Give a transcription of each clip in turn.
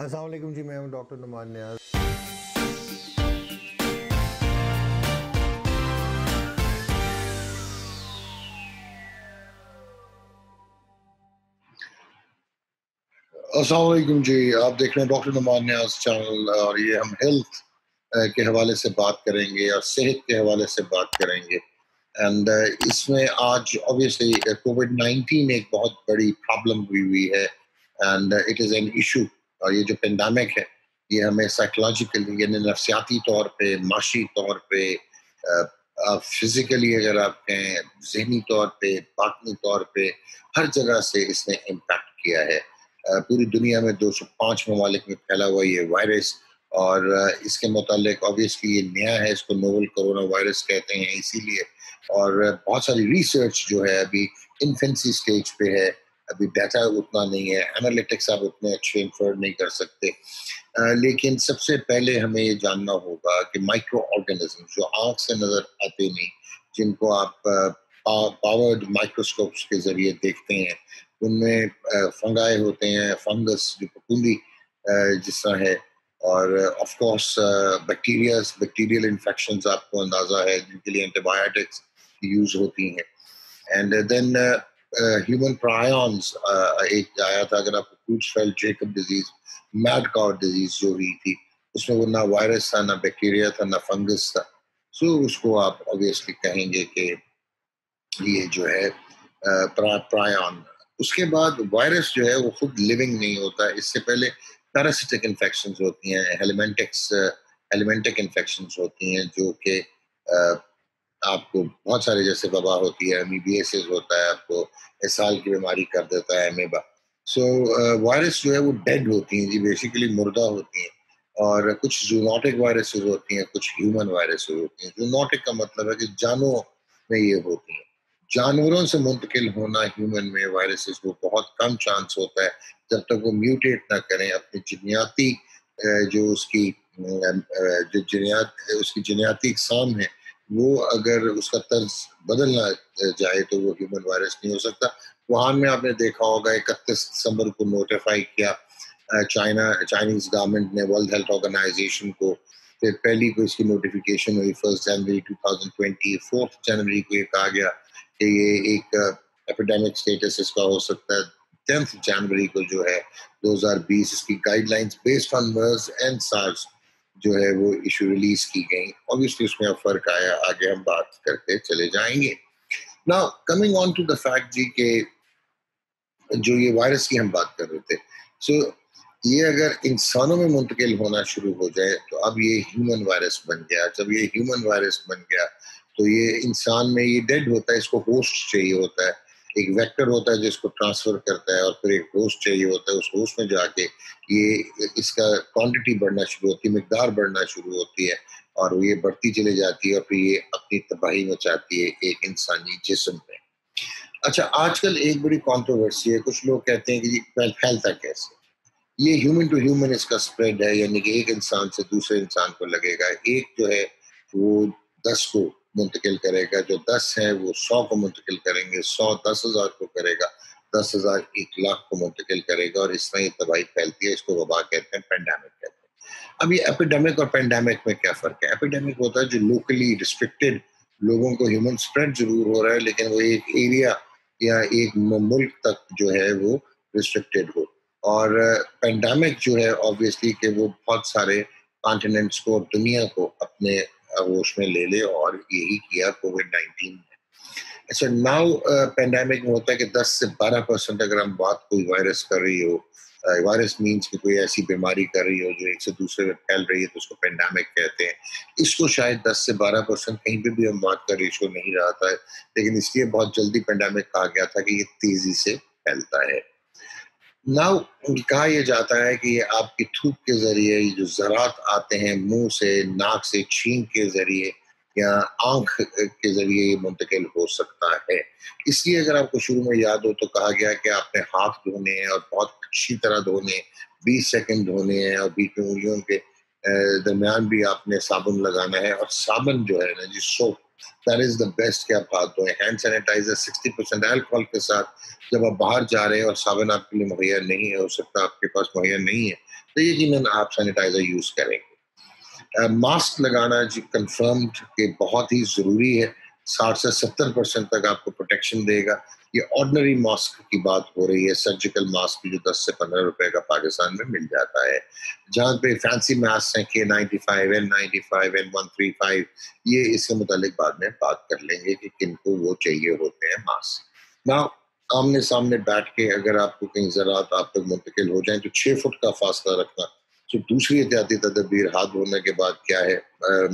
अस्सलाम वालेकुम जी, मैं हूं डॉक्टर नुमान नियाज। अस्सलाम वालेकुम जी, आप देख रहे हैं डॉक्टर नुमान नियाज चैनल और ये हम हेल्थ के हवाले से बात करेंगे और सेहत के हवाले से बात करेंगे। एंड इसमें आज ऑब्वियसली कोविड-19 एक बहुत बड़ी प्रॉब्लम हुई है and it is an issue. और ये जो पेंडेमिक है ये हमें साइकोलॉजिकली यानी नफसियाती तौर पे, माशी तौर पे, फिजिकली अगर आप कहें, जहनी तौर पे, बातनी तौर पे, हर जगह से इसने इम्पैक्ट किया है। पूरी दुनिया में 205 ममालिक में फैला हुआ ये वायरस और इसके मुतालिक ऑब्वियसली ये नया है, इसको नोवल कोरोना वायरस कहते हैं इसीलिए। और बहुत सारी रिसर्च जो है अभी इन्फेंसी स्टेज पे है, अभी डाटा उतना नहीं है, एनालिटिक्स आप उतने अच्छे इंफर नहीं कर सकते। लेकिन सबसे पहले हमें ये जानना होगा कि माइक्रो ऑर्गेनिज्म जो आँख से नज़र आते नहीं, जिनको आप पावर्ड माइक्रोस्कोप्स के ज़रिए देखते हैं, उनमें फंगाई होते हैं, फंगस जो फफूंदी जिस तरह है, और ऑफ कोर्स बैक्टीरियल इन्फेक्शंस आपको अंदाज़ा है जिनके लिए एंटीबायोटिक्स यूज़ होती हैं। एंड देन ह्यूमन प्रायॉन्स एक आया था, अगर आपको Creutzfeldt Jakob disease, mad cow disease जो हुई थी, उसमें वो ना वायरस था, ना बैक्टीरिया था, ना फंगस था। सो उसको आप ऑब्वियसली कहेंगे कि ये जो है प्रायॉन। उसके बाद वायरस जो है वो खुद लिविंग नहीं होता, इससे पहले पैरासिटिक इन्फेक्शंस होती हैं, हेलमेंटिक इन्फेक्शंस होती हैं जो कि आपको बहुत सारे, जैसे वबा होती है, अमीबियासिस होता है, आपको इसहाल की बीमारी कर देता है, अमीबा। सो वायरस जो है वो डेड होती हैं जी, बेसिकली मुर्दा होती हैं। और कुछ जूनोटिक वायरसेस होती हैं, कुछ ह्यूमन वायरसेस होती हैं। जूनोटिक का मतलब है कि जानवरों में ये होती हैं। जानवरों से मुंतकिल होना ह्यूमन में वायरसेस को बहुत कम चांस होता है, जब तक वो म्यूटेट ना करें अपनी जीनियाती जो उसकी जो उसकी जीनियाती इकसाम है, वो अगर उसका तर्ज बदलना जाए तो वो ह्यूमन वायरस नहीं हो सकता। वुहान में आपने देखा होगा 31 दिसंबर को नोटिफाई किया चाइनीज गवर्नमेंट ने वर्ल्ड हेल्थ ऑर्गेनाइजेशन को। फिर पहली को इसकी नोटिफिकेशन हुई 1 जनवरी 2020, 4 जनवरी को ये कहा गया कि ये एक एपिडेमिक स्टेटस इसका हो सकता है। 10 जनवरी को जो है 2020 इसकी guidelines based on MERS and SARS जो है वो इशू रिलीज की गई। ऑब्वियसली उसमें अब फर्क आया, आगे हम बात करते चले जाएंगे। Now coming on to the fact जी के जो ये वायरस की हम बात कर रहे थे, सो ये अगर इंसानों में मुंतकिल होना शुरू हो जाए तो अब ये ह्यूमन वायरस बन गया। जब ये ह्यूमन वायरस बन गया तो ये इंसान में ये डेड होता है, इसको होस्ट चाहिए होता है, एक वेक्टर होता है जिसको ट्रांसफर करता है, और फिर एक होस्ट चाहिए होता है। उस होस्ट में जाके ये इसका क्वांटिटी बढ़ना शुरू होती है, मिकदार बढ़ना शुरू होती है, और ये बढ़ती चली जाती है और फिर ये अपनी तबाही मचाती है एक इंसानी जिस्म में। अच्छा, आजकल एक बड़ी कंट्रोवर्सी है, कुछ लोग कहते हैं कि ये फैलता कैसे। ये ह्यूमन टू ह्यूमन इसका स्प्रेड है, यानी कि एक इंसान से दूसरे इंसान को लगेगा। एक जो है वो 10 को मुंतकिल करेगा, जो 10 है वो 100 को मुंतकिल करेंगे, 100 10,000 को करेगा, 10,000 1 लाख को मुंतकिल करेगा, और इस तरह ये तबाही फैलती है। इसको वबा कहते हैं, पेंडेमिक कहते हैं। अब ये एपिडेमिक और पेंडेमिक में क्या फर्क है? एपिडेमिक होता है जो लोकली रिस्ट्रिक्टेड, लोगों को ह्यूमन स्प्रेड जरूर हो रहा है लेकिन वो एक एरिया या एक मुल्क तक जो है वो रिस्ट्रिक्टेड हो। और पेंडेमिक जो है ऑब्वियसली कि वो बहुत सारे कॉन्टिनेंट्स को, दुनिया को अपने होश में ले ले, और यही किया कोविड-19 ने। अच्छा, नाउ पेंडेमिक में होता है कि 10 से 12% अगर हम बात कोई वायरस कर रही हो, वायरस मीन्स कि कोई ऐसी बीमारी कर रही हो जो एक से दूसरे में फैल रही है, तो उसको पेंडेमिक कहते हैं। इसको शायद 10 से 12% कहीं पे भी हम बात कर रेशो नहीं रहा था, लेकिन इसलिए बहुत जल्दी पेंडेमिक कहा गया था कि ये तेजी से फैलता है। नाउ कहा यह जाता है कि ये आपकी थूक के जरिए, ये जो ज़रात आते हैं मुंह से, नाक से, छींक के जरिए या आंख के जरिए ये मुंतकिल हो सकता है। इसलिए अगर आपको शुरू में याद हो तो कहा गया कि आपने हाथ धोने हैं और बहुत अच्छी तरह धोने, 20 सेकंड धोने हैं, और बीच में उंगलियों के दरमियान भी आपने साबुन लगाना है। और साबुन जो है ना जी, soap, that is the best कि आप हाथ धोएं. हैंड सैनिटाइजर 60% अल्कोहल के साथ जब आप बाहर जा रहे हैं और साबुन आपके लिए मुहैया नहीं है, हो सकता आपके पास मुहैया नहीं है, तो यकीनन आप सैनिटाइजर यूज करेंगे. मास्क लगाना जी कंफर्म्ड कि बहुत ही ज़रूरी है. 60 से 70% तक आपको प्रोटेक्शन देगा. ये ऑर्डिनरी मास्क की बात हो रही है, सर्जिकल मास्क भी जो 10 से 15 रुपए का पाकिस्तान में मिल जाता है. जहाँ पे फैंसी मास्क हैं K95, N95, N135, ये इसके मुतालिक बाद में बात कर लेंगे कि किनको वो चाहिए होते हैं मास्क. ना आमने सामने बैठ के अगर आपको कहीं ज़रात आप तक मुंतकिल हो जाए तो 6 फुट का फासला रखना. तो दूसरी एहतियाती तदबीर हाथ धोने के बाद क्या है,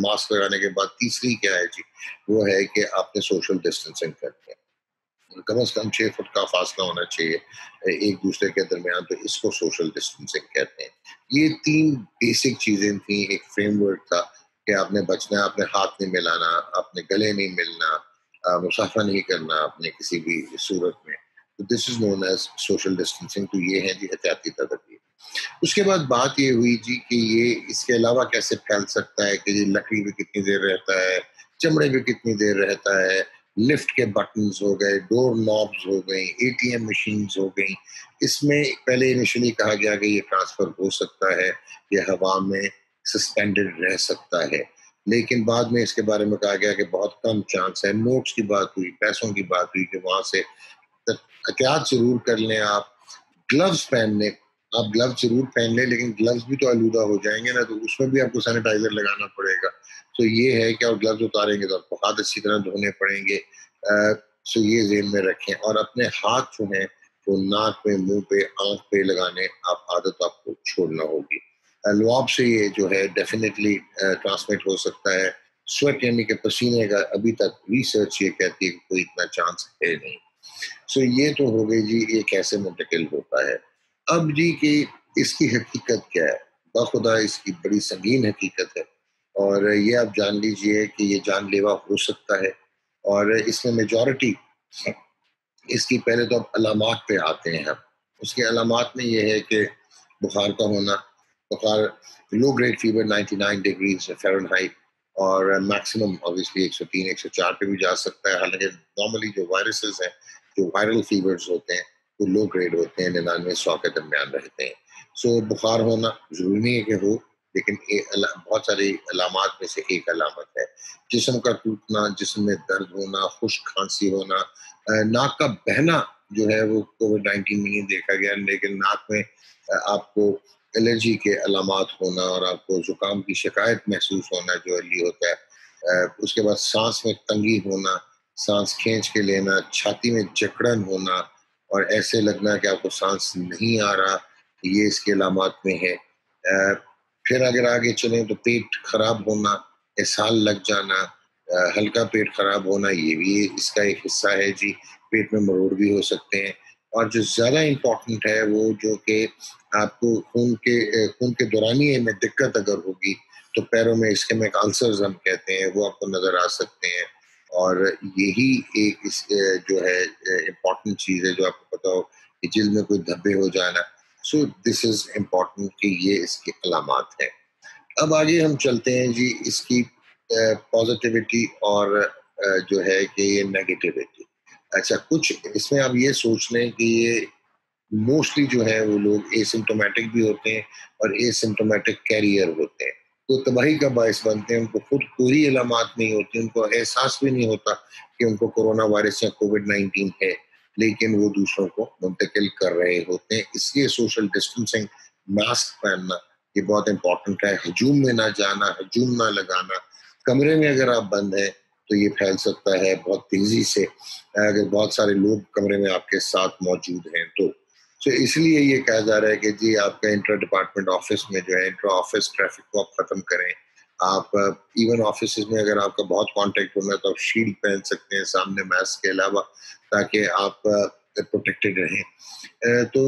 मास्क लगाने के बाद तीसरी क्या है जी, वो है कि आपने सोशल डिस्टेंसिंग करनी है. कम से कम 6 फुट का फासला होना चाहिए एक दूसरे के दरमियान, तो इसको सोशल डिस्टेंसिंग कहते हैं. ये 3 बेसिक चीजें थी, एक फ्रेमवर्क था कि आपने बचना है, आपने हाथ नहीं मिलाना, आपने गले नहीं मिलना, मुसाफा नहीं करना आपने किसी भी सूरत में. तो this is known as social distancing. तो ये है जी एहतियाती तदबीर. उसके बाद बात ये हुई जी कि ये इसके अलावा कैसे फैल सकता है, कि ये लकड़ी पे कितनी देर रहता है, चमड़े पे कितनी देर रहता है, लिफ्ट के बटन्स हो गए, डोर नॉब्स हो गई, एटीएम मशीन्स हो गई. इसमें पहले इनिशियली कहा गया कि ये ट्रांसफर हो सकता है, ये हवा में सस्पेंडेड रह सकता है, लेकिन बाद में इसके बारे में कहा गया कि बहुत कम चांस है. नोट्स की बात हुई, पैसों की बात हुई कि वहां से एहतियात जरूर कर लें आप. ग्लव्स पहनने, आप ग्लव्स जरूर पहन लें, लेकिन ग्लव्स भी तो आलूदा हो जाएंगे ना, तो उसमें भी आपको सैनिटाइजर लगाना पड़ेगा. तो ये है कि और ग्लव्स उतारेंगे तो आपको हाथ अच्छी तरह धोने पड़ेंगे. सो ये जेहन में रखें. और अपने हाथ जो हैं वो नाक पे, मुंह पे, आंख पे लगाने आप आदत आपको छोड़ना होगी. लुआब से ये जो है डेफिनेटली ट्रांसमिट हो सकता है. स्वेट यानी कि पसीने का अभी तक रिसर्च ये कहती है कि कोई इतना चांस है नहीं. सो ये तो हो गई जी ये कैसे मुंतकिल होता है. अब जी कि इसकी हकीकत क्या है, बाखुदा इसकी बड़ी संगीन हकीकत है. और ये आप जान लीजिए कि ये जानलेवा हो सकता है. और इसमें मेजॉरिटी इसकी पहले तो अब अलामात पे आते हैं हम. उसके अलामात में ये है कि बुखार का होना, बुखार low grade fever 99 degrees Fahrenheit, और मैक्सिमम ऑब्वियसली 103 104 पे भी जा सकता है. हालांकि नॉर्मली जो वायरसेस हैं, जो वायरल फीवर्स होते हैं, वो लो ग्रेड होते हैं, 99 100 के दरमियान रहते हैं. सो बुखार होना जरूरी नहीं है कि हो, लेकिन बहुत सारी अलामात में से एक अलामत है. जिस्म का टूटना, जिस्म में दर्द होना, खुश्क खांसी होना, नाक का बहना जो है वो कोविड-19 में नहीं देखा गया, लेकिन नाक में आपको एलर्जी के अलामात होना और आपको जुकाम की शिकायत महसूस होना जो अर्ली होता है. उसके बाद सांस में तंगी होना, सांस खींच के लेना, छाती में जकड़न होना और ऐसे लगना कि आपको सांस नहीं आ रहा, ये इसके अलामात में है. फिर अगर आगे चलें तो पेट खराब होना, इसहाल लग जाना, हल्का पेट खराब होना, ये भी इसका एक हिस्सा है जी. पेट में मरोड़ भी हो सकते हैं. और जो ज़्यादा इम्पोर्टेंट है वो जो कि आपको खून के दौरानिए में दिक्कत अगर होगी तो पैरों में इस्केमिक अल्सर्स हम कहते हैं वो आपको नज़र आ सकते हैं. और यही एक जो है इम्पोर्टेंट चीज़ है जो आपको पता हो कि जिल्द में कोई धब्बे हो जाना. सो दिस इज़ इम्पोर्टेंट कि ये इसके अलामात हैं. अब आगे हम चलते हैं जी इसकी पॉजिटिविटी और जो है कि ये नेगेटिविटी. अच्छा, कुछ इसमें आप ये सोच लें कि ये मोस्टली जो है वो लोग एसिम्टोमेटिक भी होते हैं और एसिम्टोमेटिक कैरियर होते हैं. तो तबाही का बायस बनते हैं. उनको खुद कोई अलामात नहीं होती, उनको एहसास भी नहीं होता कि उनको कोरोना वायरस या कोविड-19 है, लेकिन वो दूसरों को मुंतकिल कर रहे होते हैं. इसलिए सोशल डिस्टेंसिंग, मास्क पहनना ये बहुत इंपॉर्टेंट है. हजूम में ना जाना, हजूम ना लगाना. कमरे में अगर आप बंद हैं तो ये फैल सकता है बहुत तेजी से अगर बहुत सारे लोग कमरे में आपके साथ मौजूद हैं तो. तो इसलिए ये कहा जा रहा है कि जी आपका इंटर डिपार्टमेंट ऑफिस में जो है इंटर ऑफिस ट्रैफिक को आप खत्म करें. आप इवन ऑफिस में अगर आपका बहुत कांटेक्ट होना है तो आप शील्ड पहन सकते हैं सामने मास्क के अलावा, ताकि आप प्रोटेक्टेड रहें. तो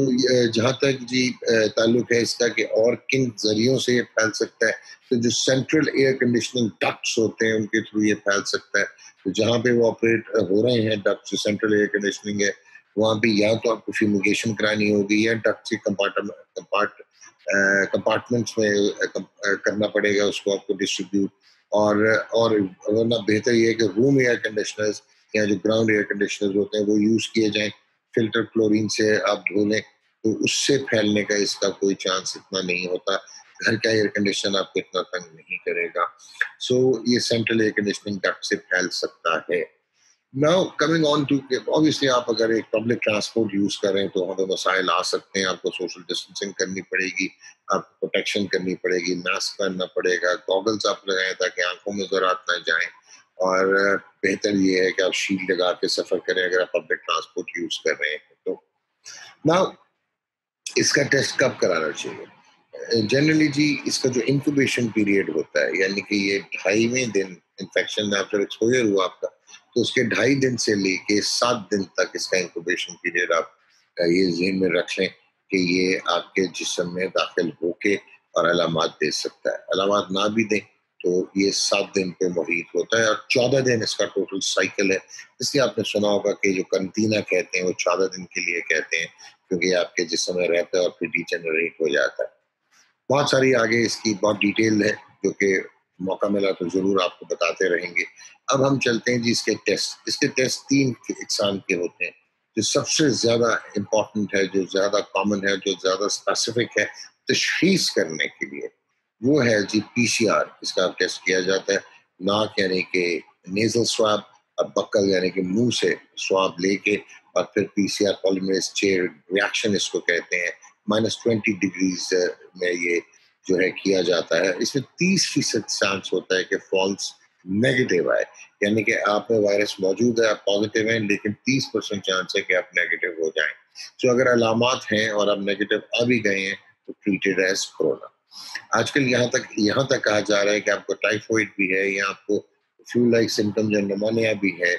जहाँ तक जी ताल्लुक है इसका कि और किन जरियों से ये फैल सकता है, तो जो सेंट्रल एयर कंडीशनिंग डक्ट्स होते हैं उनके थ्रू ये फैल सकता है. तो जहाँ पे वो ऑपरेट हो रहे हैं डक्ट, जो सेंट्रल एयर कंडीशनिंग है, वहाँ पे या तो आपको फ्यूमिगेशन करानी होगी या डक्ट से कंपार्टमेंट्स में करना पड़ेगा उसको आपको डिस्ट्रीब्यूट. اور ورنہ بہتر یہ ہے کہ روم ایئر کنڈیشنرز یا جو گراؤنڈ ایئر کنڈیشنرز ہوتے ہیں وہ یوز کیے جائیں، فلٹر کلورین سے آپ دھو لیں تو اس سے پھیلنے کا اس کا کوئی چانس اتنا نہیں ہوتا. گھر کا ایئر کنڈیشن آپ کو اتنا تنگ نہیں کرے گا. سو یہ سینٹرل ایئر کنڈیشننگ ڈکٹ سے پھیل سکتا ہے. Now coming on to obviously آپ اگر ایک پبلک ٹرانسپورٹ یوز کریں تو وہاں پہ مسائل آ سکتے ہیں. آپ کو سوشل ڈسٹینسنگ کرنی پڑے گی، آپ کو پروٹیکشن کرنی پڑے گی، ماسک پہننا پڑے گا، گوگلز آپ لگائیں تاکہ آنکھوں میں زراعت نہ جائیں، اور بہتر یہ ہے کہ آپ شیلڈ لگا کے سفر کریں اگر آپ پبلک ٹرانسپورٹ یوز کر رہے ہیں تو. Now اس کا ٹیسٹ کب کرانا چاہیے؟ جنرلی جی اس کا جو انکوبیشن پیریڈ ہوتا ہے، یعنی کہ یہ 2.5ویں دن انفیکشن میں آفٹر ایکسپوجر ہوا آپ کا، تو اس کے 2.5 دن سے لے کے 7 دن تک اس کا انکوبیشن پیریڈ آپ یہ ذہن میں رکھ لیں کہ یہ آپ کے جسم میں داخل ہو کے اور علامات دے سکتا ہے. علامات نہ بھی دیں تو یہ 7 دن پہ محیط ہوتا ہے، اور 14 دن اس کا ٹوٹل سائیکل ہے. اس لیے آپ نے سنا ہوگا کہ جو قرنطینہ کہتے ہیں وہ 14 دن کے لیے کہتے ہیں، کیونکہ یہ آپ کے جسم میں رہتا ہے اور پھر ڈی جنریٹ ہو جاتا ہے. بہت ساری آگے اس کی بہت ڈیٹیل ہے جو کہ موقع ملا تو ضرور آپ کو بتاتے رہیں گے. اب ہم چلتے ہیں جی اس کے ٹیسٹ. اس کے ٹیسٹ 3 اقسام کے ہوتے ہیں. جو سب سے زیادہ امپورٹنٹ ہے، جو زیادہ کامن ہے، جو زیادہ اسپیسیفک ہے تشخیص کرنے کے لیے، وہ ہے جی پی سی آر. اس کا ٹیسٹ کیا جاتا ہے. ناک یعنی کہ نیزل سواب، اور بکل یعنی کہ منہ سے سواب لے کے، اور پھر پی C are polymerase chain reaction اس کو کہتے ہیں. -20 ڈگریز میں یہ جو ہے کیا جاتا ہے. اس میں 30% چانس ہوتا ہے کہ فالس نیگیٹو آئے، یعنی کہ آپ میں وائرس موجود ہے، آپ پازیٹیو ہیں، لیکن 30% چانس ہے کہ آپ نیگیٹو ہو جائیں. تو اگر علامات ہیں اور آپ نیگیٹو آ بھی گئے ہیں تو ٹریٹڈ ایز کورونا. آج کل یہاں تک کہا جا رہا ہے کہ آپ کو ٹائیفائڈ بھی ہے یا آپ کو فلو لائک سمٹم یا نمونیا بھی ہے،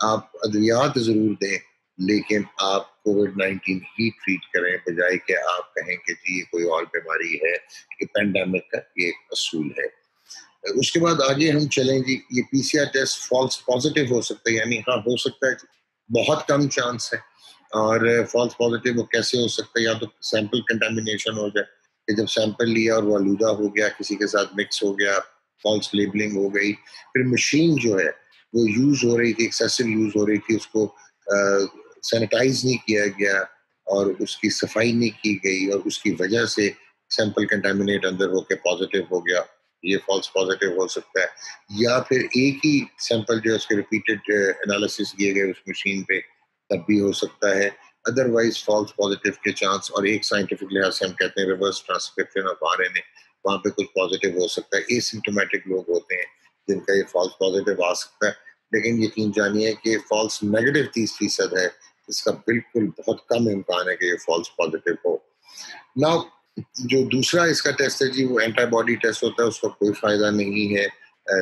آپ ادویات ضرور دیں، لیکن آپ COVID-19 ہی ٹریٹ کریں، بجائے کہ آپ کہیں کہ جی یہ کوئی اور بیماری ہے. کہ پینڈیمک کا یہ ایک اصول ہے. اس کے بعد آگے ہم چلیں جی. یہ P C R test false positive ہو سکتا ہے، یعنی ہاں ہو سکتا ہے، بہت کم چانس ہے. اور فالس پازیٹیو وہ کیسے ہو سکتا ہے؟ یا تو سیمپل کنٹامینیشن ہو جائے کہ جب سیمپل لیا اور وہ آلودہ ہو گیا، کسی کے ساتھ مکس ہو گیا، فالس لیبلنگ ہو گئی. پھر مشین جو ہے وہ یوز ہو رہی تھی، ایکسیسو یوز ہو رہی تھی، اس کو سینیٹائز نہیں کیا گیا اور اس کی صفائی نہیں کی گئی، اور اس کی وجہ سے سیمپل کنٹامینیٹ اندر ہو کے پازیٹیو ہو گیا. یہ فالس پازیٹیو ہو سکتا ہے. یا پھر ایک ہی سیمپل جو ہے اس کے ریپیٹڈ انالیسس کیے گئے اس مشین پہ، تب بھی ہو سکتا ہے. ادروائز فالس پازیٹیو کے چانس، اور ایک سائنٹیفک لحاظ سے ہم کہتے ہیں reverse transcription of R N A, وہاں پہ کچھ پازیٹیو ہو سکتا ہے. اے سمپٹومیٹک لوگ ہوتے ہیں جن کا یہ فالس پازیٹیو آ سکتا ہے، لیکن یقین جانیے کہ فالس نیگیٹو 30% ہے. اس کا بالکل بہت کم امکان ہے کہ یہ فالس پازیٹیو ہو. Now جو دوسرا اس کا ٹیسٹ ہے جی وہ اینٹی باڈی ٹیسٹ ہوتا ہے. اس کا کوئی فائدہ نہیں ہے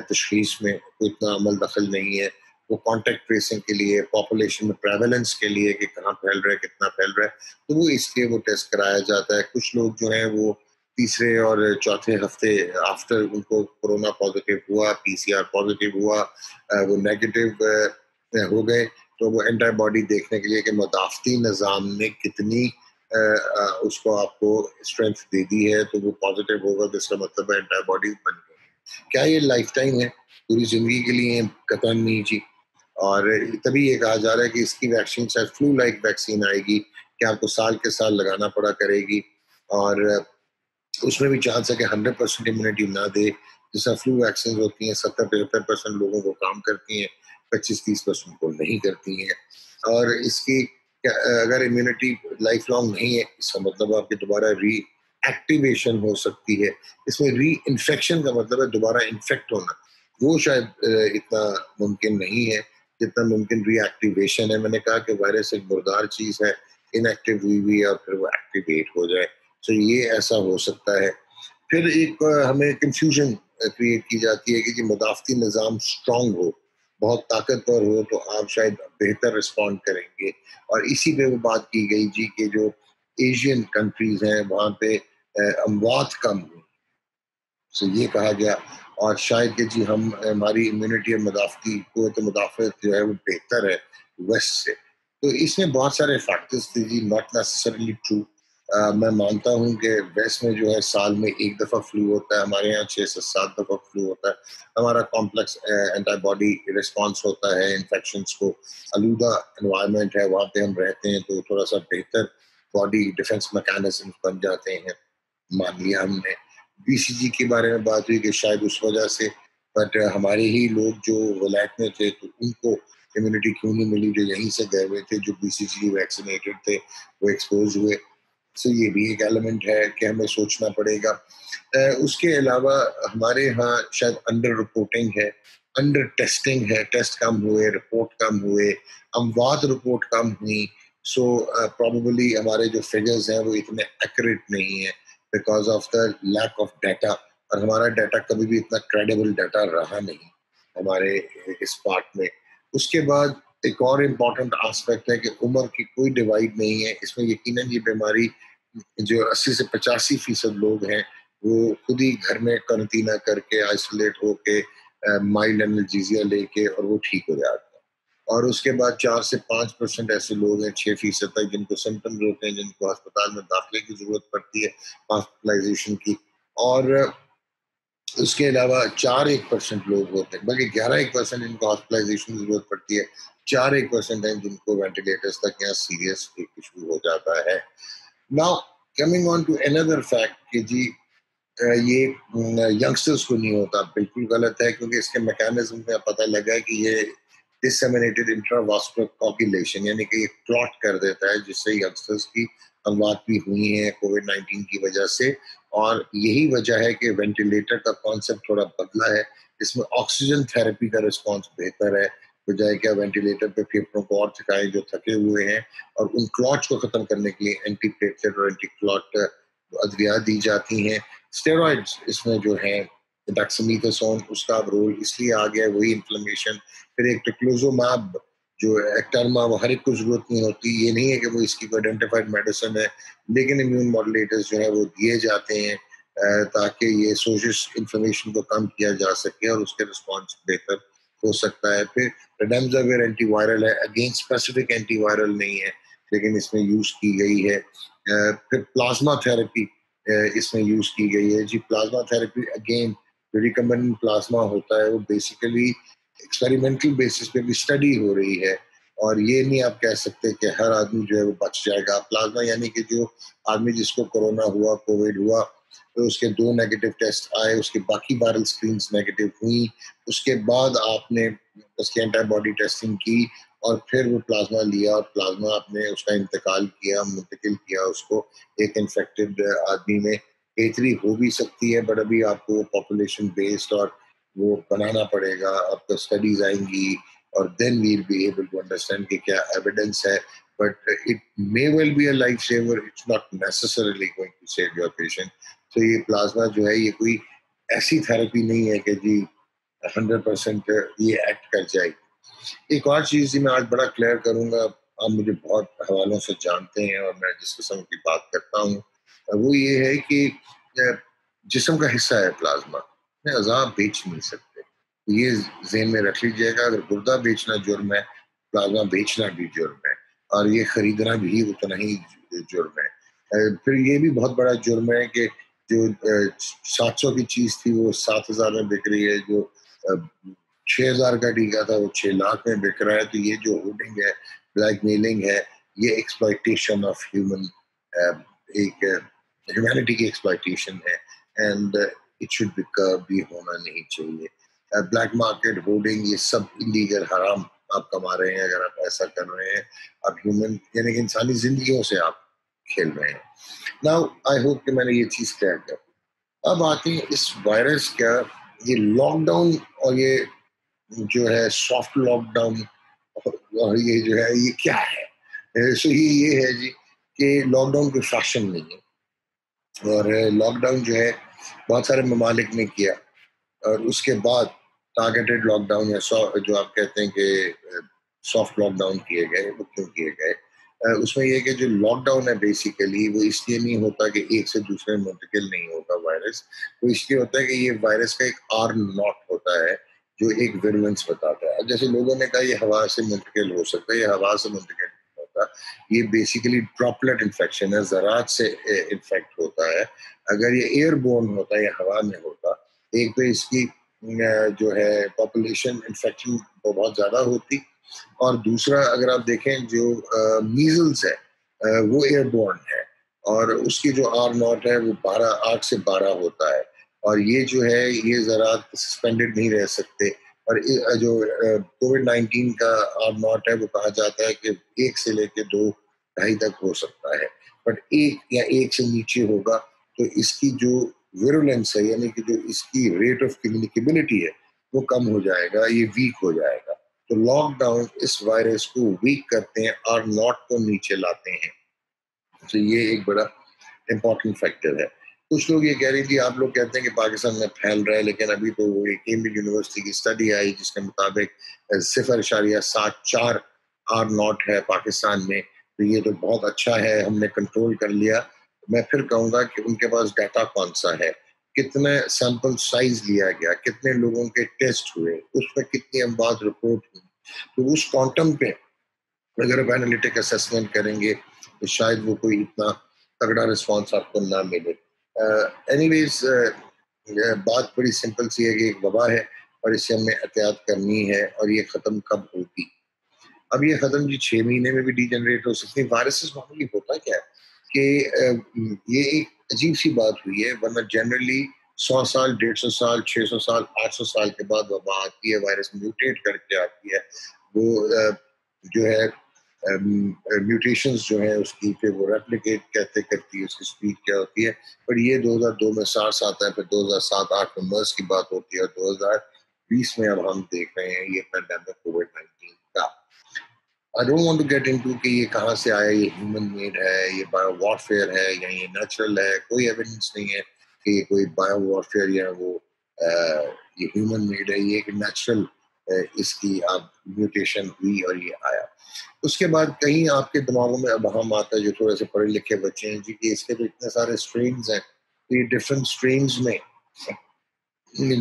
تشخیص میں، کوئی اتنا عمل دخل نہیں ہے. وہ کانٹیکٹ ٹریسنگ کے لیے، پاپولیشن میں پریویلنس کے لیے کہ کہاں پھیل رہا ہے، کتنا پھیل رہا ہے، تو وہ اس لیے وہ ٹیسٹ کرایا جاتا ہے. کچھ لوگ جو ہیں وہ تیسرے اور چوتھے ہفتے آفٹر ان کو کورونا پازیٹیو ہوا، پی سی آر پازیٹیو ہوا، وہ نیگیٹو ہو گئے، تو وہ اینٹی باڈی دیکھنے کے لیے کہ مدافعتی نظام نے کتنی اس کو آپ کو اسٹرینتھ دے دی ہے، تو وہ پازیٹیو ہوگا تو اس کا مطلب ہے اینٹی باڈیز بن گئی. کیا یہ لائف ٹائم ہے، پوری زندگی کے لیے؟ قطعاً نہیں جی. اور تبھی یہ کہا جا رہا ہے کہ اس کی ویکسین شاید فلو لائک ویکسین آئے گی کہ آپ کو سال کے سال لگانا پڑا کرے گی، اور اس میں بھی چانس ہے کہ 100% امیونٹی نہ دے. جس طرح فلو ویکسین ہوتی ہیں 70-75% لوگوں کو کام کرتی ہیں، 25-30% کو نہیں کرتی ہیں. اور اس کی اگر امیونٹی لائف لانگ نہیں ہے، اس کا مطلب آپ کی دوبارہ ری ایکٹیویشن ہو سکتی ہے. اس میں ری انفیکشن کا مطلب ہے دوبارہ انفیکٹ ہونا. وہ شاید اتنا ممکن نہیں ہے جتنا ممکن ری ایکٹیویشن ہے. میں نے کہا کہ وائرس ایک مردار چیز ہے، ان ایکٹیو ہوئی ہوئی اور پھر وہ ایکٹیویٹ ہو جائے، تو یہ ایسا ہو سکتا ہے. پھر ایک ہمیں کنفیوژن کریٹ کی جاتی ہے کہ جی مدافعتی نظام اسٹرانگ ہو، بہت طاقتور ہو تو آپ شاید بہتر رسپونڈ کریں گے. اور اسی پہ وہ بات کی گئی جی کہ جو ایشین کنٹریز ہیں وہاں پہ اموات کم ہوئی، تو یہ کہا گیا. اور شاید کہ جی ہماری امیونٹی اور مدافعتی قوت مدافعت جو ہے وہ بہتر ہے ویسٹ سے. تو اس میں بہت سارے فیکٹرز تھے جی، ناٹ نیسسریلی ٹرو. मैं मानता हूँ कि वेस्ट में जो है साल में 1 दफ़ा फ्लू होता है, हमारे यहाँ 6 से 7 दफ़ा फ्लू होता है। हमारा कॉम्प्लेक्स एंटीबॉडी रिस्पॉन्स होता है इन्फेक्शंस को, आलूदा एनवायरनमेंट है, वहाँ पे हम रहते हैं तो थोड़ा-सा बेहतर बॉडी डिफेंस मैकेनिज़्म बन जाते हैं, मान लिया हमने। बीसीजी के बारे में बात हुई कि शायद उस वजह से, बट हमारे ही लोग जो वलायत में थे तो उनको इम्यूनिटी क्यों नहीं मिली, जो यहीं से गए हुए थे, जो बीसीजी वैक्सीनेटेड थे, वो एक्सपोज़ हुए। सो ये भी एक एलिमेंट है कि हमें सोचना पड़ेगा। उसके अलावा हमारे यहाँ शायद अंडर रिपोर्टिंग है, अंडर टेस्टिंग है, टेस्ट कम हुए, रिपोर्ट कम हुए, अमवात रिपोर्ट कम हुई। सो प्रोबेबली हमारे जो फिगर्स हैं वो इतने एक्यूरेट नहीं है because of the lack of data, और हमारा डाटा कभी भी इतना क्रेडिबल डाटा रहा नहीं हमारे इस पार्ट में। उसके बाद एक और इम्पॉर्टेंट एस्पेक्ट है कि उम्र की कोई डिवाइड नहीं है इसमें। यकीनन ये बीमारी जो 80 से 85% लोग हैं वो खुद ही घर में क्वारंटीना करके आइसोलेट होके माइल्ड एनाल्जेसिया लेके और वो ठीक हो जाते हैं। और उसके बाद 4 से 5% ऐसे लोग हैं, 6% तक, जिनको सिम्टम्स होते हैं, जिनको अस्पताल में दाखिले की जरूरत पड़ती है, हॉस्पिटलाइजेशन की। और उसके अलावा 4-1% लोग होते हैं, बल्कि 11-1% जिनको हॉस्पिटलाइजेशन की जरूरत पड़ती है, 4-1% हैं जिनको वेंटिलेटर्स तक या सीरियस इशू हो जाता है। Now coming on to another fact कि जी ये यंगस्टर्स को नहीं होता, बिल्कुल गलत है, क्योंकि इसके मैकेनिज्म में पता लगा है कि ये डिससेमिनेटेड इंट्रावास्कुलर कोगुलेशन यानी कि ये क्लॉट कर देता है, जिससे यंगस्टर्स की अमवात भी हुई है कोविड-19 की वजह से। और यही वजह है कि वेंटिलेटर का कॉन्सेप्ट थोड़ा बदला है। इसमें ऑक्सीजन थेरेपी का रिस्पॉन्स बेहतर है, बजाय क्या वेंटिलेटर पे फेफड़ों को और थकाए जो थके हुए हैं। और उन क्लॉट्स को खत्म करने के लिए एंटी प्लेटलेट और एंटी क्लॉट अद्वियात दी जाती हैं। स्टेरॉइड्स इसमें जो है डेक्सामेथासोन, उसका रोल इसलिए आ गया, वही इन्फ्लेमेशन। फिर एक टेक्लोजोमैब जो एक्टरमा, वो हर एक को जरूरत नहीं होती, ये नहीं है कि वो इसकी कोई आइडेंटिफाइड मेडिसिन है, लेकिन इम्यून मॉड्यूलेटर्स जो है वो दिए जाते हैं ताकि ये सोजिश इन्फ्लेमेशन को कम किया जा सके और उसके रिस्पॉन्स बेहतर हो सकता है। फिर रेडम्डेसिविर एंटीवायरल है, अगेन स्पेसिफिक एंटीवायरल नहीं है, लेकिन इसमें यूज की गई है। फिर प्लाज्मा थेरेपी इसमें यूज की गई है जी। प्लाज्मा थेरेपी अगेन जो रिकम्बिनेंट प्लाज्मा होता है वो बेसिकली एक्सपेरिमेंटल बेसिस पे भी स्टडी हो रही है, और ये नहीं आप कह सकते कि हर आदमी जो है वो बच जाएगा। प्लाज्मा यानी कि जो आदमी जिसको कोरोना हुआ, कोविड हुआ, तो उसके 2 नेगेटिव टेस्ट आए, उसके बाकी वायरल स्क्रीन्स नेगेटिव हुई, उसके बाद आपने उसकी एंटीबॉडी टेस्टिंग की और फिर वो प्लाज्मा लिया और प्लाज्मा आपने उसका इंतकाल किया, मुंतकिल किया उसको एक इन्फेक्टेड आदमी में। A3 हो भी सकती है, बट अभी आपको वो पॉपुलेशन बेस्ड और वो बनाना पड़ेगा, आपको स्टडीज आएंगी, और then we will be able to understand कि क्या एविडेंस है। But it may well be a life saver, it's not necessarily going to save your patient. तो ये प्लाज्मा जो है ये कोई ऐसी थेरेपी नहीं है कि जी 100% ये एक्ट कर जाएगी। एक और चीज मैं आज बड़ा क्लियर करूंगा, आप मुझे बहुत हवालों से जानते हैं और मैं जिस किस्म की बात करता हूँ वो ये है कि जिस्म का हिस्सा है प्लाज्मा, मैं अज़ाब बेच नहीं सकते, ये ज़हन में रख लीजिएगा। अगर गुर्दा बेचना जुर्म है, प्लाज्मा बेचना भी जुर्म है, और ये खरीदना भी उतना ही जुर्म है। फिर ये भी बहुत बड़ा जुर्म है कि जो 700 की चीज थी वो 7,000 में बिक रही है, जो 6,000 का टीका था वो 6 लाख में बिक रहा है। तो ये जो होर्डिंग है, ब्लैकमेलिंग है, ये एक्सप्लॉइटेशन ऑफ ह्यूमन, एक ह्यूमैनिटी की एक्सप्लॉइटेशन है, एंड इट शुड बी कर्ब, भी होना नहीं चाहिए। ब्लैक मार्केट होर्डिंग ये सब इलीगल, हराम आप कमा रहे हैं अगर आप ऐसा कर रहे हैं। आप ह्यूमन यानी कि इंसानी जिंदगियों से आप खेल रहे हैं। नाउ आई होप कि मैंने ये चीज क्लियर कर। अब आते हैं इस वायरस का, ये लॉकडाउन और ये जो है सॉफ्ट लॉकडाउन, और ये जो है ये क्या है। सो ये है जी कि लॉकडाउन कोई फैशन नहीं है, और लॉकडाउन जो है बहुत सारे ममालिक ने किया, और उसके बाद टारगेटेड लॉकडाउन या जो आप कहते हैं कि सॉफ्ट लॉकडाउन किए गए, वो क्यों किए गए। उसमें यह कि जो लॉकडाउन है बेसिकली वो इसलिए नहीं होता कि एक से दूसरे में मुंतकिल नहीं होता वायरस, वो इसलिए होता है कि ये वायरस का एक आर नॉट होता है जो एक विरुलेंस बताता है। अब जैसे लोगों ने कहा ये हवा से मुंतकिल हो सकता है, ये हवा से मुंतकिल ہوتا. یہ بیسیکلی ڈراپلیٹ انفیکشن ہے, ذرات سے انفیکٹ ہوتا ہے. اگر یہ ایئر بورن ہوتا ہے یا ہوا میں ہوتا, ایک تو اس کی جو ہے پاپولیشن انفیکشن بہت زیادہ ہوتی, اور دوسرا اگر آپ دیکھیں جو میزلز ہے وہ ایئر بورن ہے, اور اس کی جو آر ناٹ ہے وہ 8 سے 12 ہوتا ہے, اور یہ جو ہے یہ ذرات سسپینڈڈ نہیں رہ سکتے. اور جو کووڈ-19 کا آر ناٹ ہے وہ کہا جاتا ہے کہ 1 سے لے کے 2-2.5 تک ہو سکتا ہے, بٹ 1 یا 1 سے نیچے ہوگا تو اس کی جو ویرولنس ہے, یعنی کہ جو اس کی ریٹ آف کمیونیکیبلٹی ہے وہ کم ہو جائے گا, یہ ویک ہو جائے گا. تو لاک ڈاؤن اس وائرس کو ویک کرتے ہیں, آر ناٹ کو نیچے لاتے ہیں. تو یہ ایک بڑا امپورٹنٹ فیکٹر ہے. کچھ لوگ یہ کہہ رہی تھی, آپ لوگ کہتے ہیں کہ پاکستان میں پھیل رہا ہے, لیکن ابھی تو وہ کیمبرج یونیورسٹی کی اسٹڈی آئی جس کے مطابق 0.74 آر ناٹ ہے پاکستان میں. تو یہ تو بہت اچھا ہے, ہم نے کنٹرول کر لیا. میں پھر کہوں گا کہ ان کے پاس ڈیٹا کون سا ہے, کتنے سیمپل سائز لیا گیا, کتنے لوگوں کے ٹیسٹ ہوئے, اس میں کتنی اموات رپورٹ ہوئی. تو اس کوانٹم پہ اگر آپ اینالیٹک اسیسمنٹ کریں گے تو شاید وہ کوئی اتنا تگڑا رسپانس آپ کو نہ ملے. اینی ویز بات بڑی سمپل سی ہے کہ ایک وبا ہے اور اس سے ہمیں احتیاط کرنی ہے, اور یہ ختم کب ہوگی؟ اب یہ ختم جی 6 مہینے میں بھی ڈی جنریٹ ہو سکتی ہے. وائرسز معمولی ہوتا کیا ہے کہ یہ ایک عجیب سی بات ہوئی ہے, ورنہ جنرلی 100 سال 150 سال 600 سال 800 سال کے بعد وبا آتی ہے, وائرس میوٹیٹ کر کے آتی ہے, وہ جو ہے میوٹیشنز جو ہیں اس کی, پھر وہ ریپلیکیٹ کہتے کرتی ہے, اس کی سپیڈ کیا ہوتی ہے. پر یہ 2002 میں سارس آتا ہے, پھر 2007-8 میں مرس کی بات ہوتی ہے, اور 2020 میں اب ہم دیکھ رہے ہیں یہ پینڈیمک کووڈ-19 کا. I don't want to get into کہ یہ کہاں سے آیا, یہ ہیومن میڈ ہے, یہ بایو وارفیئر ہے یا یہ نیچرل ہے. کوئی ایویڈنس نہیں ہے کہ یہ کوئی بایو وارفیئر یا وہ یہ ہیومن میڈ ہے. یہ ایک نیچرل اس کی اب میوٹیشن ہوئی اور یہ آیا. اس کے بعد کہیں آپ کے دماغوں میں ابہام آتا ہے جو تھوڑے سے پڑھے لکھے بچے ہیں جی, کہ اس کے تو اتنے سارے اسٹرینز ہیں, یہ ڈفرینٹ اسٹرینز میں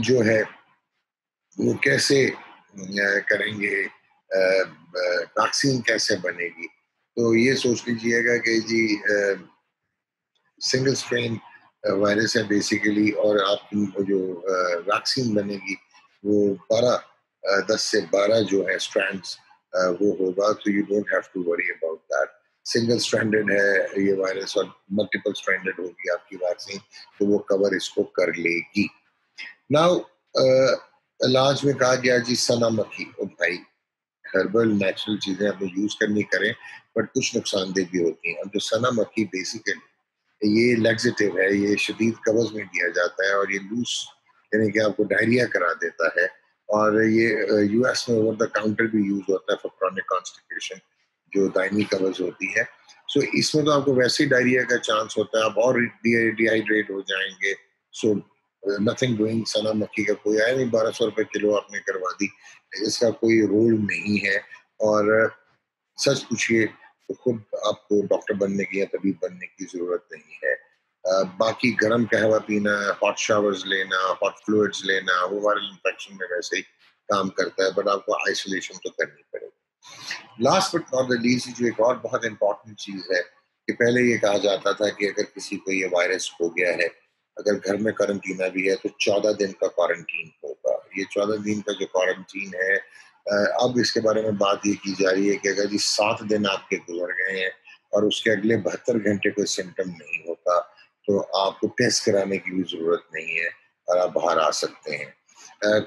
جو ہے وہ کیسے کریں گے, ویکسین کیسے بنے گی. تو یہ سوچ لیجیے گا کہ جی سنگل اسٹرین وائرس ہے بیسیکلی, اور آپ کی جو ویکسین بنے گی وہ 10 سے 12 جو ہے اسٹرینڈس وہ ہوگا. تو you don't have to worry about that. Single stranded ہے یہ وائرس اور ملٹیپل اسٹرینڈڈ ہوگی آپ کی ویکسین, تو وہ کور اس کو کر لے گی. ناؤ علاج میں کہا گیا جی سنا مکھی. او بھائی, ہربل نیچرل چیزیں ہمیں یوز کرنی کریں, بٹ کچھ نقصان دہ بھی ہوتی ہیں. اب جو سنا مکھی بیسیکلی یہ لیگزیٹو ہے, یہ شدید قبض میں دیا جاتا ہے, اور یہ لوس یعنی کہ آپ کو ڈائریا کرا دیتا ہے, اور یہ یو ایس میں اوور دا کاؤنٹر بھی یوز ہوتا ہے فار کرونک کانسٹیپیشن, جو دائمی قبض ہوتی ہے. سو اس میں تو آپ کو ویسے ہی ڈائریا کا چانس ہوتا ہے, آپ اور ڈی ہائیڈریٹ ہو جائیں گے. سو نتھنگ ڈوئنگ. سنا مکھی کا کوئی آیا نہیں, 1200 روپے کلو آپ نے کروا دی, اس کا کوئی رول نہیں ہے. اور سچ پوچھیے تو خود آپ کو ڈاکٹر بننے کی یا طبیب بننے کی ضرورت نہیں ہے. باقی گرم قہوہ پینا, ہاٹ شاورز لینا, ہاٹ فلوئڈز لینا, وہ وائرل انفیکشن میں ویسے ہی کام کرتا ہے, بٹ آپ کو آئسولیشن تو کرنی پڑے گی. Last but not the least, جو ایک اور بہت امپورٹنٹ چیز ہے کہ پہلے یہ کہا جاتا تھا کہ اگر کسی کو یہ وائرس ہو گیا ہے, اگر گھر میں قرنطینہ بھی ہے تو 14 دن کا کوارنٹین ہوگا. یہ 14 دن کا جو کوارنٹین ہے, اب اس کے بارے میں بات یہ کی جا رہی ہے کہ اگر جی 7 دن آپ کے گزر گئے ہیں اور اس کے اگلے 72 گھنٹے کوئی سمٹم نہیں ہوتا, تو آپ کو ٹیسٹ کرانے کی بھی ضرورت نہیں ہے اور آپ باہر آ سکتے ہیں.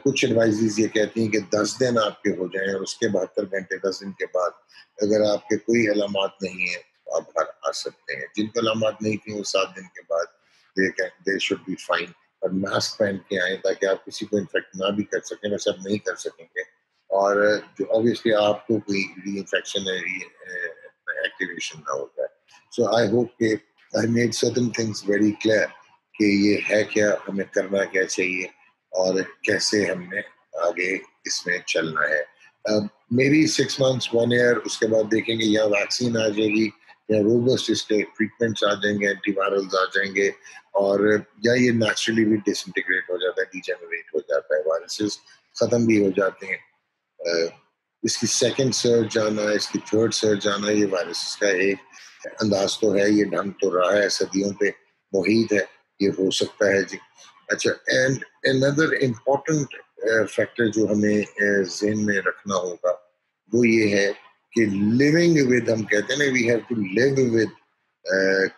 کچھ ایڈوائزز یہ کہتی ہیں کہ 10 دن آپ کے ہو جائیں اور اس کے 72 گھنٹے 10 دن کے بعد اگر آپ کے کوئی علامات نہیں ہیں تو آپ باہر آ سکتے ہیں. جن کو علامات نہیں تھیں وہ 7 دن کے بعد they should be fine. اور ماسک پہن کے آئیں تاکہ آپ کسی کو انفیکٹ نہ بھی کر سکیں. ویسے آپ نہیں کر سکیں گے, اور جو obviously آپ کو کوئی ری انفیکشن ایکٹیویشن نہ ہوتا ہے. سو آئی ہوپ کہ I made certain things very clear کہ یہ ہے کیا, ہمیں کرنا کیا چاہیے, اور کیسے ہم نے آگے اس میں چلنا ہے. میری 6 months 1 year اس کے بعد دیکھیں گے یا ویکسین آ جائے گی یا روبسٹ اس کے ٹریٹمنٹس آ جائیں گے, اینٹی وائرلز آ جائیں گے, اور یا یہ نیچرلی بھی ڈس انٹیگریٹ ہو جاتا ہے, ڈی جنریٹ ہو جاتا ہے, وائرسز ختم بھی ہو جاتے ہیں. اس کی سیکنڈ سرج آنا، اس کی تھرڈ سرج آنا، یہ وائرس کا ایک انداز تو ہے، یہ ڈھنگ تو رہا ہے، صدیوں پہ محیط ہے، یہ ہو سکتا ہے جی. اچھا، اینڈ اندر امپورٹنٹ فیکٹر جو ہمیں ذہن میں رکھنا ہوگا وہ یہ ہے کہ لیونگ ود، ہم کہتے ہیں نا we have to live with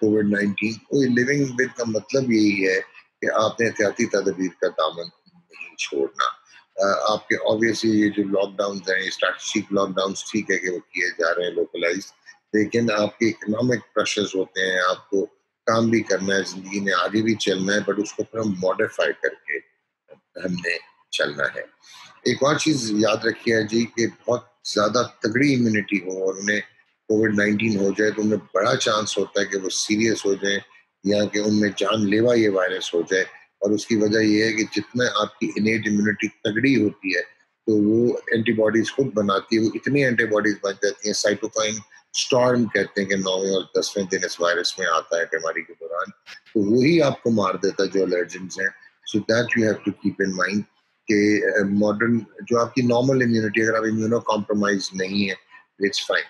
کووڈ-19. لیونگ ود کا مطلب یہی ہے کہ آپ نے احتیاطی تدابیر کا دامن نہیں چھوڑنا. آپ کے آبویسلی یہ جو لاک ڈاؤنز ہیں، اسٹریٹجک لاک ڈاؤنز ٹھیک ہے کہ وہ کیے جا رہے ہیں لوکلائز، لیکن آپ کے اکنامک پریشرز ہوتے ہیں، آپ کو کام بھی کرنا ہے، زندگی میں آگے بھی چلنا ہے، بٹ اس کو پھر ہم ماڈیفائی کر کے ہم نے چلنا ہے. ایک اور چیز یاد رکھیے جی کہ بہت زیادہ تگڑی امیونٹی ہو اور انہیں کووڈ-19 ہو جائے تو انہیں بڑا چانس ہوتا ہے کہ وہ سیریس ہو جائیں یا کہ ان میں جان لیوا یہ وائرس ہو جائے. اور اس کی وجہ یہ ہے کہ جتنا آپ کی انیٹ امیونٹی تگڑی ہوتی ہے تو وہ اینٹی باڈیز خود بناتی ہے، وہ اتنی اینٹی باڈیز بن جاتی ہیں، سائٹوکائن اسٹارم کہتے ہیں کہ 9ویں اور 10ویں دن اس وائرس میں آتا ہے بیماری کے دوران، تو وہی آپ کو مار دیتا ہے جو الرجنز ہیں. So that you have to keep in mind کہ ماڈرن جو آپ کی نارمل امیونٹی، اگر آپ امیونو کمپرومائز نہیں ہے اٹس فائن.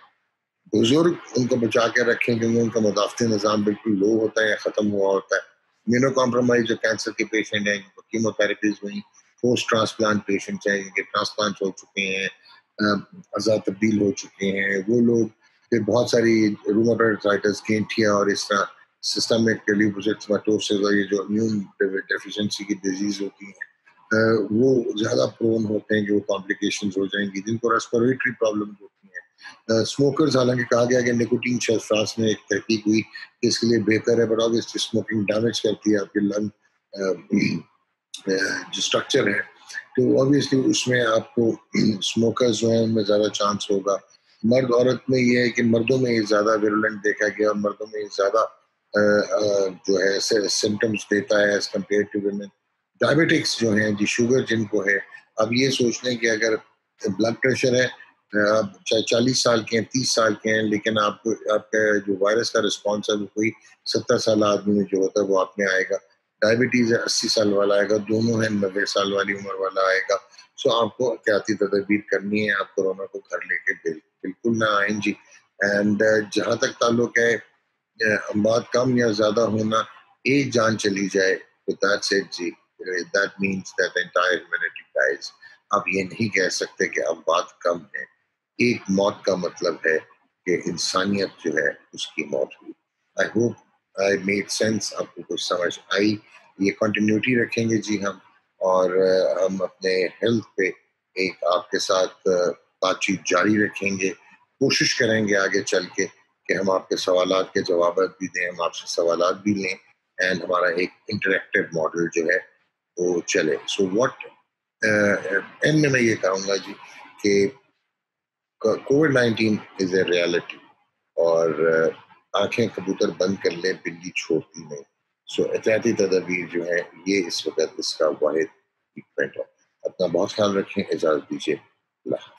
بزرگ ان کو بچا کے رکھیں کیونکہ ان کا مدافعتی نظام بالکل لو ہوتا ہے یا ختم ہوا ہوتا ہے. امیونو کمپرومائز جو کینسر کے پیشنٹ ہیں، جن کو کیمو تھراپیز ہوئی، پوسٹ ٹرانسپلانٹ پیشنٹس ہیں جن کے ٹرانسپلانٹ ہو چکے ہیں، اعضاء تبدیل ہو چکے ہیں، وہ لوگ، پھر بہت ساری رومیٹوئڈ آرتھرائٹس، گینٹھیا اور اس طرح سسٹمک لیوکوسائٹوسس اور یہ جو امیون ڈیفیشنسی کی ڈیزیز ہوتی ہیں، وہ زیادہ پرون ہوتے ہیں کہ وہ کمپلیکیشنز ہو جائیں گی. جن کو ریسپیریٹری پرابلم ہوتی ہیں، اسموکرز، حالانکہ کہا گیا کہ نکوٹین شاید فرانس میں ایک تحقیق ہوئی کہ اس کے لیے بہتر ہے، بٹ آبویسلی اسموکنگ ڈیمیج کرتی ہے آپ کے لنگ جو اسٹرکچر ہے، تو آبویسلی اس میں آپ کو اسموکرز جو ہیں ان میں زیادہ چانس ہوگا. مرد عورت میں یہ ہے کہ مردوں میں یہ زیادہ ویرولنٹ دیکھا گیا اور مردوں میں یہ زیادہ جو ہے سمٹمز دیتا ہے as compare to women. Diabetics جو ہیں جی، شوگر جن کو ہے، اب یہ سوچ لیں کہ اگر بلڈ پریشر ہے، آپ چاہے 40 سال کے ہیں، 30 سال کے ہیں، لیکن آپ کو آپ کا جو وائرس کا رسپانس ہے وہ کوئی 70 سال آدمی میں جو ہوتا ہے وہ آپ میں آئے گا. ڈائبٹیز ہے، 80 سال والا آئے گا، دونوں ہیں 90 سال والی عمر والا آئے گا. سو آپ کو احتیاطی تدابیر کرنی ہے، آپ کورونا کو گھر لے کے بالکل نہ آئیں جی. اینڈ جہاں تک تعلق ہے اموات کم یا زیادہ ہونا، ایک جان چلی جائے تو دیٹس اٹ جی، that means that entire humanity dies. آپ یہ نہیں کہہ سکتے کہ اموات کم ہے. ایک موت کا مطلب ہے کہ انسانیت جو ہے اس کی موت ہوئی. I hope I made sense, آپ کو کچھ سمجھ آئی. یہ کنٹینیوٹی رکھیں گے جی ہم، اور ہم اپنے ہیلتھ پہ ایک آپ کے ساتھ بات چیت جاری رکھیں گے. کوشش کریں گے آگے چل کے کہ ہم آپ کے سوالات کے جوابات بھی دیں، ہم آپ سے سوالات بھی لیں، اینڈ ہمارا ایک انٹریکٹیو ماڈل جو ہے وہ چلے. سو واٹ اینڈ میں یہ کہوں گا جی کہ کووڈ-19 از اے ریالٹی، اور آنکھیں کبوتر بند کر لیں، بلی چھوڑتی نہیں. سو احتیاطی تدابیر جو ہے یہ اس وقت اس کا واحد ٹریٹمنٹ ہے. اپنا بہت خیال رکھیں، اجازت دیجیے. اللہ